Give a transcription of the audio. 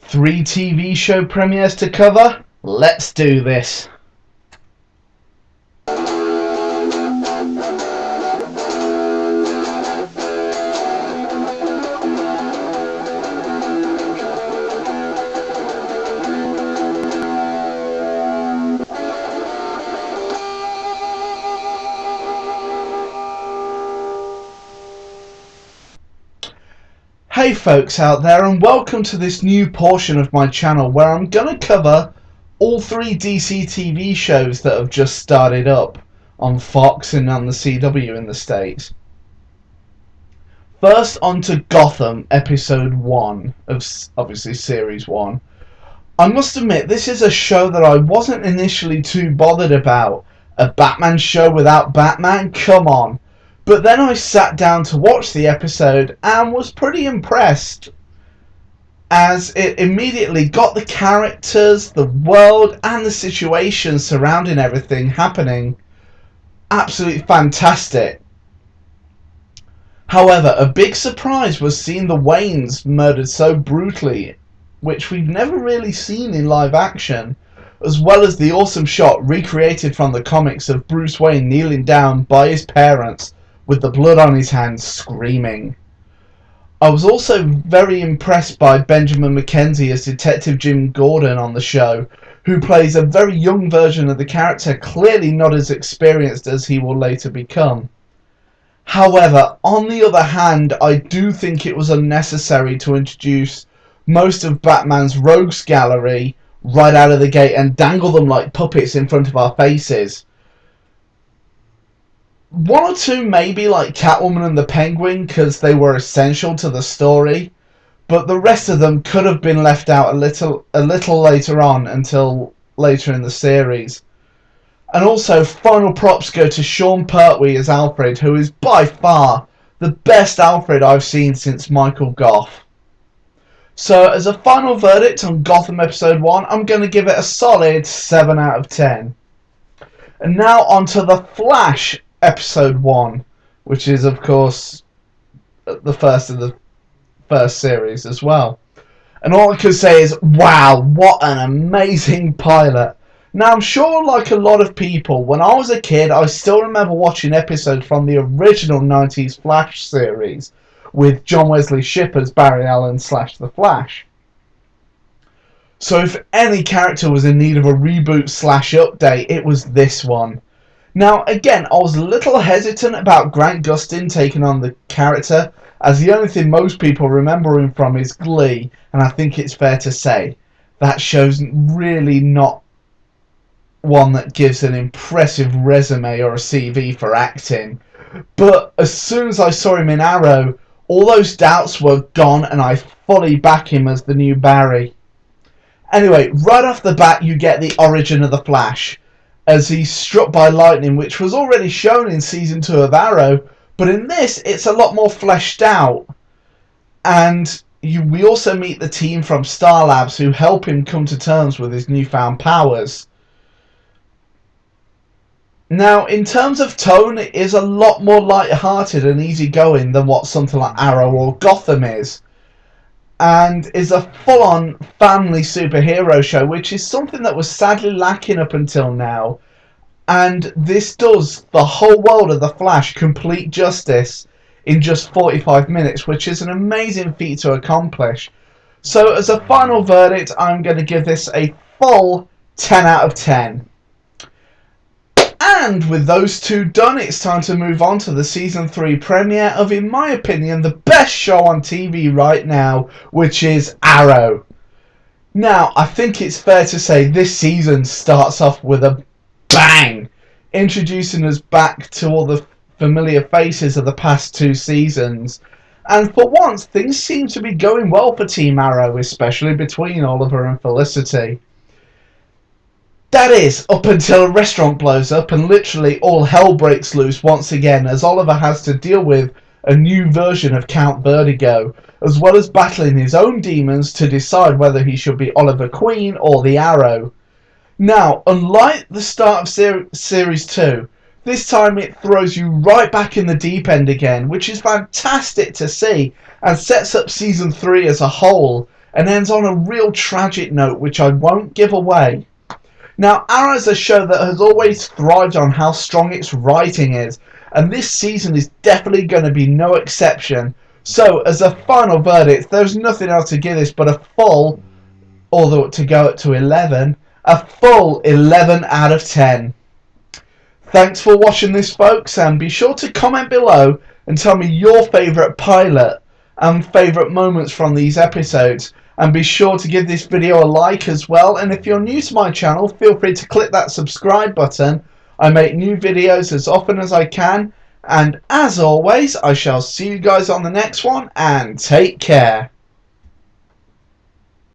3 TV show premieres to cover? Let's do this. Hey folks out there, and welcome to this new portion of my channel where I'm going to cover all 3 DC TV shows that have just started up on Fox and on the CW in the States. First, on to Gotham, episode 1 of obviously series 1. I must admit, this is a show that I wasn't initially too bothered about. A Batman show without Batman? Come on. But then I sat down to watch the episode and was pretty impressed, as it immediately got the characters, the world and the situation surrounding everything happening absolutely fantastic. However, a big surprise was seeing the Waynes murdered so brutally, which we've never really seen in live action, as well as the awesome shot recreated from the comics of Bruce Wayne kneeling down by his parents with the blood on his hands, screaming. I was also very impressed by Benjamin McKenzie as Detective Jim Gordon on the show, who plays a very young version of the character, clearly not as experienced as he will later become. However, on the other hand, I do think it was unnecessary to introduce most of Batman's rogues gallery right out of the gate and dangle them like puppets in front of our faces. One or two maybe, like Catwoman and the Penguin, because they were essential to the story, but the rest of them could have been left out a little later on, until later in the series. And also, final props go to Sean Pertwee as Alfred, who is by far the best Alfred I've seen since Michael Goff. So, as a final verdict on Gotham episode 1, I'm going to give it a solid 7 out of 10. And now on to The Flash episode 1, which is of course the first of the first series as well. And all I can say is, wow, what an amazing pilot. Now, I'm sure, like a lot of people, when I was a kid, I still remember watching episodes from the original 90s Flash series with John Wesley Shipp as Barry Allen / The Flash. So if any character was in need of a reboot / update, it was this one. Now, again, I was a little hesitant about Grant Gustin taking on the character, as the only thing most people remember him from is Glee, and I think it's fair to say that show's really not one that gives an impressive resume or a CV for acting. But as soon as I saw him in Arrow, all those doubts were gone, and I fully back him as the new Barry. Anyway, right off the bat you get the origin of the Flash, as he's struck by lightning, which was already shown in season 2 of Arrow, but in this it's a lot more fleshed out. And we also meet the team from Star Labs who help him come to terms with his newfound powers. Now, in terms of tone, it is a lot more light-hearted and easygoing than what something like Arrow or Gotham is, and is a full-on family superhero show, which is something that was sadly lacking up until now. And this does the whole world of The Flash complete justice in just 45 minutes, which is an amazing feat to accomplish. So as a final verdict, I'm going to give this a full 10 out of 10. And with those two done, it's time to move on to the season 3 premiere of, in my opinion, the best show on TV right now, which is Arrow. Now, I think it's fair to say this season starts off with a bang, introducing us back to all the familiar faces of the past 2 seasons. And for once, things seem to be going well for Team Arrow, especially between Oliver and Felicity. That is, up until a restaurant blows up and literally all hell breaks loose once again, as Oliver has to deal with a new version of Count Vertigo, as well as battling his own demons to decide whether he should be Oliver Queen or the Arrow. Now, unlike the start of Series 2, this time it throws you right back in the deep end again, which is fantastic to see, and sets up Season 3 as a whole and ends on a real tragic note which I won't give away. Now, Arrow is a show that has always thrived on how strong its writing is, and this season is definitely going to be no exception. So, as a final verdict, there's nothing else to give this but a full, although to go up to 11, a full 11 out of 10. Thanks for watching this, folks, and be sure to comment below and tell me your favourite pilot and favourite moments from these episodes. And be sure to give this video a like as well. And if you're new to my channel, feel free to click that subscribe button. I make new videos as often as I can. And as always, I shall see you guys on the next one, and take care.